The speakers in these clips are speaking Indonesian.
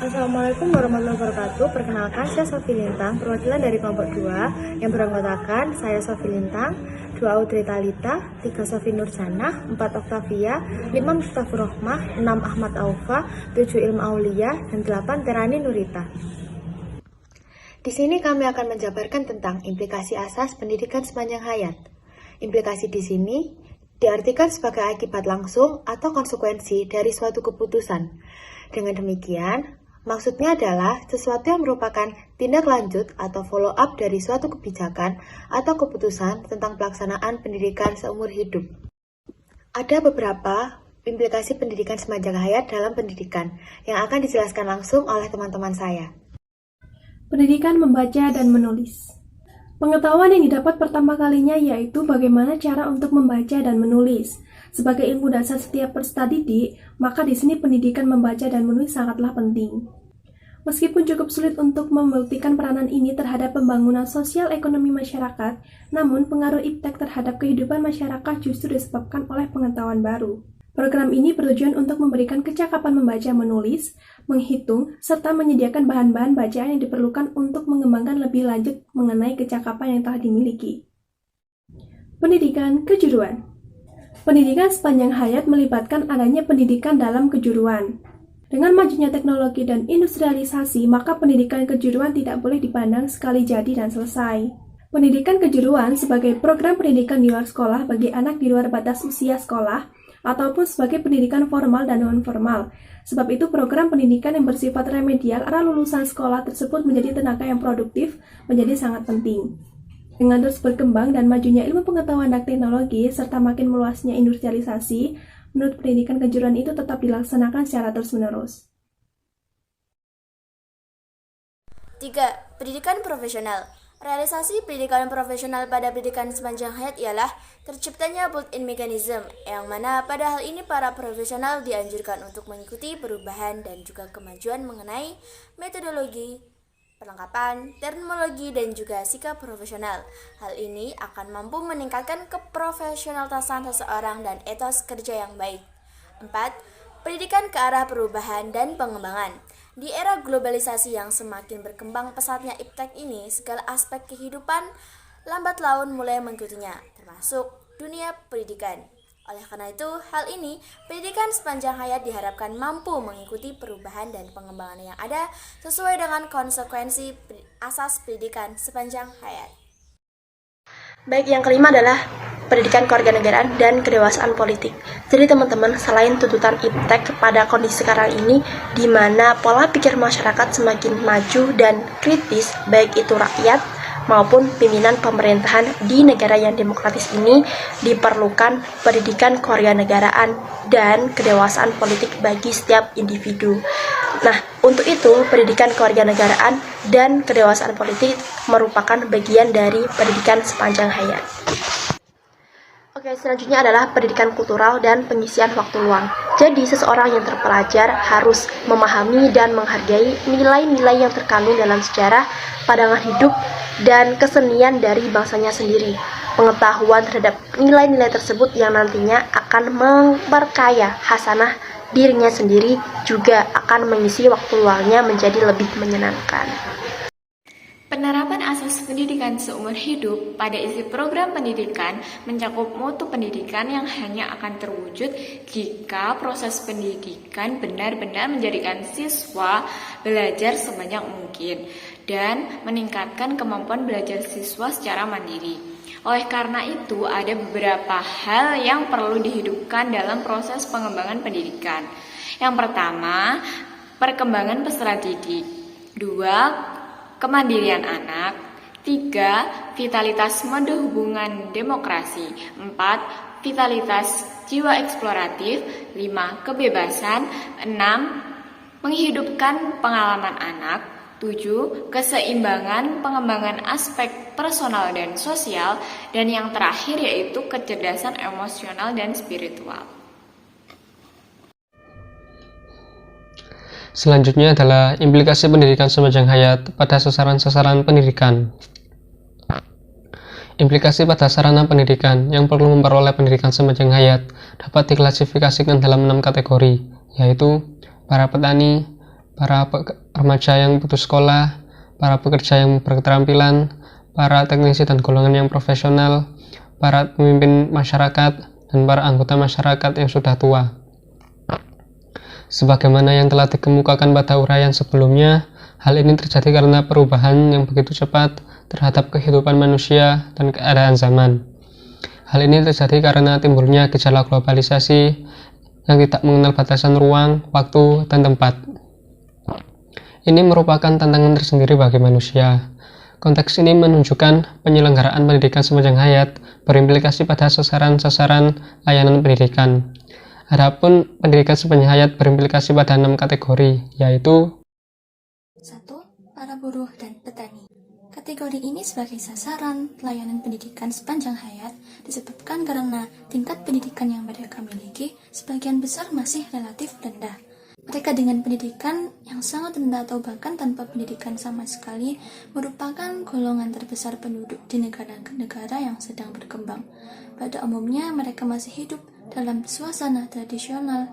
Assalamualaikum warahmatullahi wabarakatuh. Perkenalkan, saya Sofi Lintang, perwakilan dari kelompok 2 yang beranggotakan saya Sofi Lintang, 2 Audrey Talita, 3 Sofi Nurjana, 4 Oktavia, 5 Muftafur Rohmah, 6 Ahmad Aufa, 7 Ilma Aulia, dan 8 Terani Nurita. Di sini kami akan menjabarkan tentang implikasi asas pendidikan sepanjang hayat. Implikasi di sini diartikan sebagai akibat langsung atau konsekuensi dari suatu keputusan. Dengan demikian, maksudnya adalah sesuatu yang merupakan tindak lanjut atau follow up dari suatu kebijakan atau keputusan tentang pelaksanaan pendidikan seumur hidup. Ada beberapa implikasi pendidikan sepanjang hayat dalam pendidikan yang akan dijelaskan langsung oleh teman-teman saya. Pendidikan membaca dan menulis. Pengetahuan yang didapat pertama kalinya yaitu bagaimana cara untuk membaca dan menulis. Sebagai ilmu dasar setiap peserta didik, maka di sini pendidikan membaca dan menulis sangatlah penting. Meskipun cukup sulit untuk membuktikan peranan ini terhadap pembangunan sosial ekonomi masyarakat, namun pengaruh iptek terhadap kehidupan masyarakat justru disebabkan oleh pengetahuan baru. Program ini bertujuan untuk memberikan kecakapan membaca menulis, menghitung, serta menyediakan bahan-bahan bacaan yang diperlukan untuk mengembangkan lebih lanjut mengenai kecakapan yang telah dimiliki. Pendidikan kejuruan. Pendidikan sepanjang hayat melibatkan adanya pendidikan dalam kejuruan. Dengan majunya teknologi dan industrialisasi, maka pendidikan kejuruan tidak boleh dipandang sekali jadi dan selesai. Pendidikan kejuruan sebagai program pendidikan di luar sekolah bagi anak di luar batas usia sekolah, ataupun sebagai pendidikan formal dan non-formal. Sebab itu program pendidikan yang bersifat remedial arah lulusan sekolah tersebut menjadi tenaga yang produktif menjadi sangat penting. Dengan terus berkembang dan majunya ilmu pengetahuan dan teknologi, serta makin meluasnya industrialisasi, menurut pendidikan kejuruan itu tetap dilaksanakan secara terus-menerus. 3. Pendidikan profesional. Realisasi pendidikan profesional pada pendidikan sepanjang hayat ialah terciptanya built-in mechanism, yang mana pada hal ini para profesional dianjurkan untuk mengikuti perubahan dan juga kemajuan mengenai metodologi, perlengkapan, terminologi, dan juga sikap profesional. Hal ini akan mampu meningkatkan keprofesionalitasan seseorang dan etos kerja yang baik. 4. Pendidikan ke arah perubahan dan pengembangan. Di era globalisasi yang semakin berkembang pesatnya iptek ini, segala aspek kehidupan lambat laun mulai mengikutinya, termasuk dunia pendidikan. Oleh karena itu, hal ini, pendidikan sepanjang hayat diharapkan mampu mengikuti perubahan dan pengembangan yang ada sesuai dengan konsekuensi asas pendidikan sepanjang hayat. Baik, yang kelima adalah pendidikan kewarganegaraan dan kedewasaan politik. Jadi teman-teman, selain tuntutan iptek pada kondisi sekarang ini, di mana pola pikir masyarakat semakin maju dan kritis, baik itu rakyat maupun pimpinan pemerintahan di negara yang demokratis ini, diperlukan pendidikan kewarganegaraan dan kedewasaan politik bagi setiap individu. Nah, untuk itu, pendidikan kewarganegaraan dan kedewasaan politik merupakan bagian dari pendidikan sepanjang hayat. Oke, selanjutnya adalah pendidikan kultural dan pengisian waktu luang. Jadi, seseorang yang terpelajar harus memahami dan menghargai nilai-nilai yang terkandung dalam sejarah, pandangan hidup, dan kesenian dari bangsanya sendiri. Pengetahuan terhadap nilai-nilai tersebut yang nantinya akan memperkaya hasanah dirinya sendiri juga akan mengisi waktu luangnya menjadi lebih menyenangkan. Penerapan asas pendidikan seumur hidup pada isi program pendidikan mencakup mutu pendidikan yang hanya akan terwujud jika proses pendidikan benar-benar menjadikan siswa belajar sebanyak mungkin dan meningkatkan kemampuan belajar siswa secara mandiri. Oleh karena itu, ada beberapa hal yang perlu dihidupkan dalam proses pengembangan pendidikan. Yang pertama, perkembangan peserta didik. 2. Kemandirian anak. 3. Vitalitas mode hubungan demokrasi. 4. Vitalitas jiwa eksploratif. 5. Kebebasan. 6. Menghidupkan pengalaman anak. 7. Keseimbangan pengembangan aspek personal dan sosial. Dan yang terakhir yaitu kecerdasan emosional dan spiritual. Selanjutnya adalah implikasi pendidikan sepanjang hayat pada sasaran-sasaran pendidikan. Implikasi pada sarana pendidikan yang perlu memperoleh pendidikan sepanjang hayat dapat diklasifikasikan dalam 6 kategori, yaitu para petani, para remaja yang putus sekolah, para pekerja yang berketerampilan, para teknisi dan golongan yang profesional, para pemimpin masyarakat, dan para anggota masyarakat yang sudah tua. Sebagaimana yang telah dikemukakan pada uraian sebelumnya, hal ini terjadi karena perubahan yang begitu cepat terhadap kehidupan manusia dan keadaan zaman. Hal ini terjadi karena timbulnya gejala globalisasi yang tidak mengenal batasan ruang, waktu, dan tempat. Ini merupakan tantangan tersendiri bagi manusia. Konteks ini menunjukkan penyelenggaraan pendidikan sepanjang hayat berimplikasi pada sasaran-sasaran layanan pendidikan. Adapun pendidikan sepanjang hayat berimplikasi pada 6 kategori, yaitu 1. Para buruh dan petani. Kategori ini sebagai sasaran layanan pendidikan sepanjang hayat disebabkan karena tingkat pendidikan yang mereka miliki sebagian besar masih relatif rendah. Mereka dengan pendidikan yang sangat rendah atau bahkan tanpa pendidikan sama sekali merupakan golongan terbesar penduduk di negara-negara yang sedang berkembang. Pada umumnya mereka masih hidup dalam suasana tradisional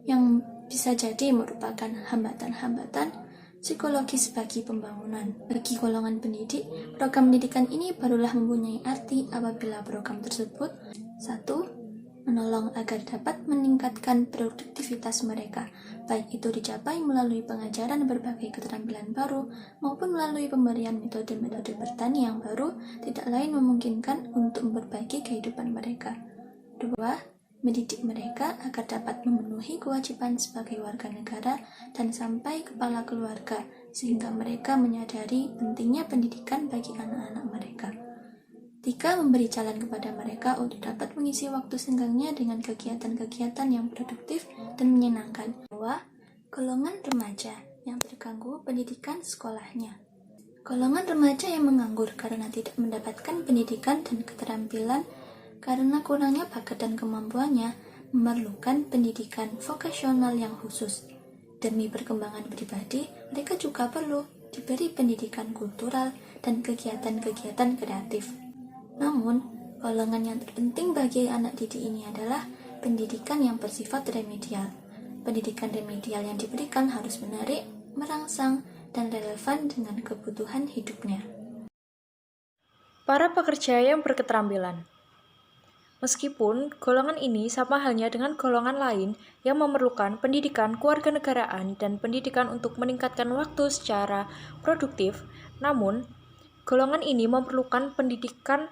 yang bisa jadi merupakan hambatan-hambatan psikologis bagi pembangunan. Bagi golongan pendidik, program pendidikan ini barulah mempunyai arti apabila program tersebut 1. Menolong agar dapat meningkatkan produktivitas mereka, baik itu dicapai melalui pengajaran berbagai keterampilan baru maupun melalui pemberian metode-metode bertani yang baru, tidak lain memungkinkan untuk memperbaiki kehidupan mereka. 2. Mendidik mereka agar dapat memenuhi kewajiban sebagai warga negara dan sampai kepala keluarga, sehingga mereka menyadari pentingnya pendidikan bagi anak-anak mereka. 3. Memberi jalan kepada mereka untuk dapat mengisi waktu senggangnya dengan kegiatan-kegiatan yang produktif dan menyenangkan. 2. Golongan remaja yang terganggu pendidikan sekolahnya. Golongan remaja yang menganggur karena tidak mendapatkan pendidikan dan keterampilan karena kurangnya bakat dan kemampuannya memerlukan pendidikan vokasional yang khusus. Demi perkembangan pribadi, mereka juga perlu diberi pendidikan kultural dan kegiatan-kegiatan kreatif. Namun, golongan yang terpenting bagi anak didik ini adalah pendidikan yang bersifat remedial. Pendidikan remedial yang diberikan harus menarik, merangsang, dan relevan dengan kebutuhan hidupnya. Para pekerja yang berketerampilan. Meskipun golongan ini sama halnya dengan golongan lain yang memerlukan pendidikan kewarganegaraan dan pendidikan untuk meningkatkan waktu secara produktif, namun golongan ini memerlukan pendidikan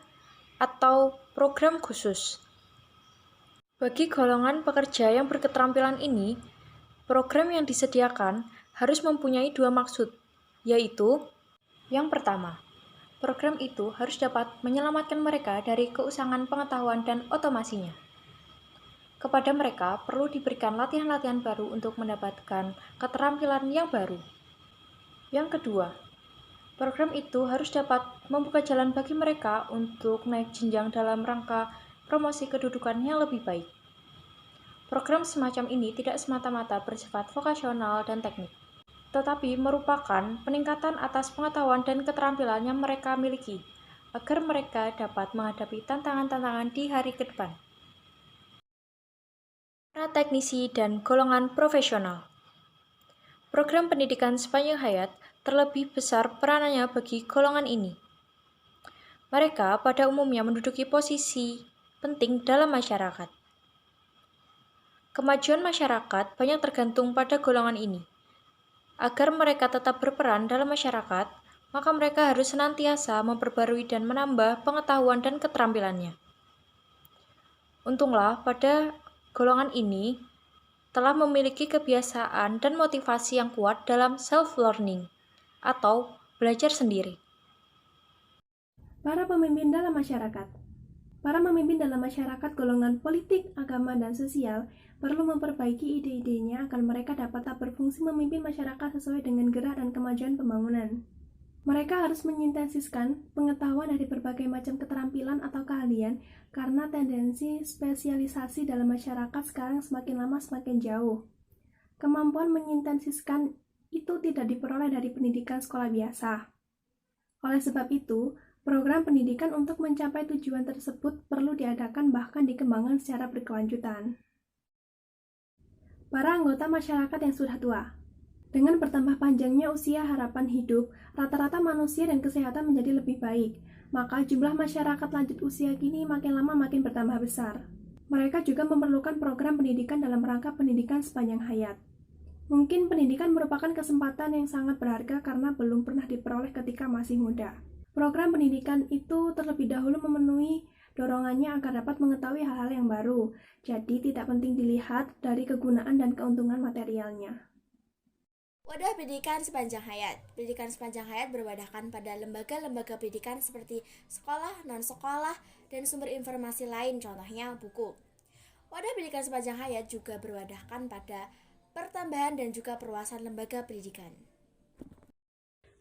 atau program khusus. Bagi golongan pekerja yang berketerampilan ini, program yang disediakan harus mempunyai 2 maksud, yaitu yang pertama, program itu harus dapat menyelamatkan mereka dari keusangan pengetahuan dan otomasinya. Kepada mereka perlu diberikan latihan-latihan baru untuk mendapatkan keterampilan yang baru. Yang kedua, program itu harus dapat membuka jalan bagi mereka untuk naik jenjang dalam rangka promosi kedudukan yang lebih baik. Program semacam ini tidak semata-mata bersifat vokasional dan teknik, tetapi merupakan peningkatan atas pengetahuan dan keterampilan yang mereka miliki, agar mereka dapat menghadapi tantangan-tantangan di hari ke depan. Para teknisi dan golongan profesional. Program pendidikan sepanjang hayat terlebih besar peranannya bagi golongan ini. Mereka pada umumnya menduduki posisi penting dalam masyarakat. Kemajuan masyarakat banyak tergantung pada golongan ini. Agar mereka tetap berperan dalam masyarakat, maka mereka harus senantiasa memperbarui dan menambah pengetahuan dan keterampilannya. Untunglah pada golongan ini telah memiliki kebiasaan dan motivasi yang kuat dalam self-learning atau belajar sendiri. Para pemimpin dalam masyarakat. Para pemimpin dalam masyarakat golongan politik, agama, dan sosial perlu memperbaiki ide-idenya agar mereka dapat berfungsi memimpin masyarakat sesuai dengan gerak dan kemajuan pembangunan. Mereka harus mengintensifkan pengetahuan dari berbagai macam keterampilan atau keahlian karena tendensi spesialisasi dalam masyarakat sekarang semakin lama semakin jauh. Kemampuan mengintensifkan itu tidak diperoleh dari pendidikan sekolah biasa. Oleh sebab itu, program pendidikan untuk mencapai tujuan tersebut perlu diadakan bahkan dikembangkan secara berkelanjutan. Para anggota masyarakat yang sudah tua. Dengan bertambah panjangnya usia harapan hidup, rata-rata manusia dan kesehatan menjadi lebih baik. Maka jumlah masyarakat lanjut usia kini makin lama makin bertambah besar. Mereka juga memerlukan program pendidikan dalam rangka pendidikan sepanjang hayat. Mungkin pendidikan merupakan kesempatan yang sangat berharga karena belum pernah diperoleh ketika masih muda. Program pendidikan itu terlebih dahulu memenuhi dorongannya agar dapat mengetahui hal-hal yang baru, jadi tidak penting dilihat dari kegunaan dan keuntungan materialnya. Wadah pendidikan sepanjang hayat. Pendidikan sepanjang hayat berwadahkan pada lembaga-lembaga pendidikan seperti sekolah, non-sekolah, dan sumber informasi lain, contohnya buku. Wadah pendidikan sepanjang hayat juga berwadahkan pada pertambahan dan juga perluasan lembaga pendidikan.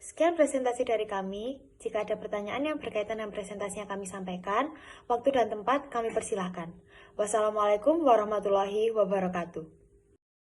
Sekian presentasi dari kami. Jika ada pertanyaan yang berkaitan dengan presentasi yang kami sampaikan, waktu dan tempat kami persilahkan. Wassalamualaikum warahmatullahi wabarakatuh.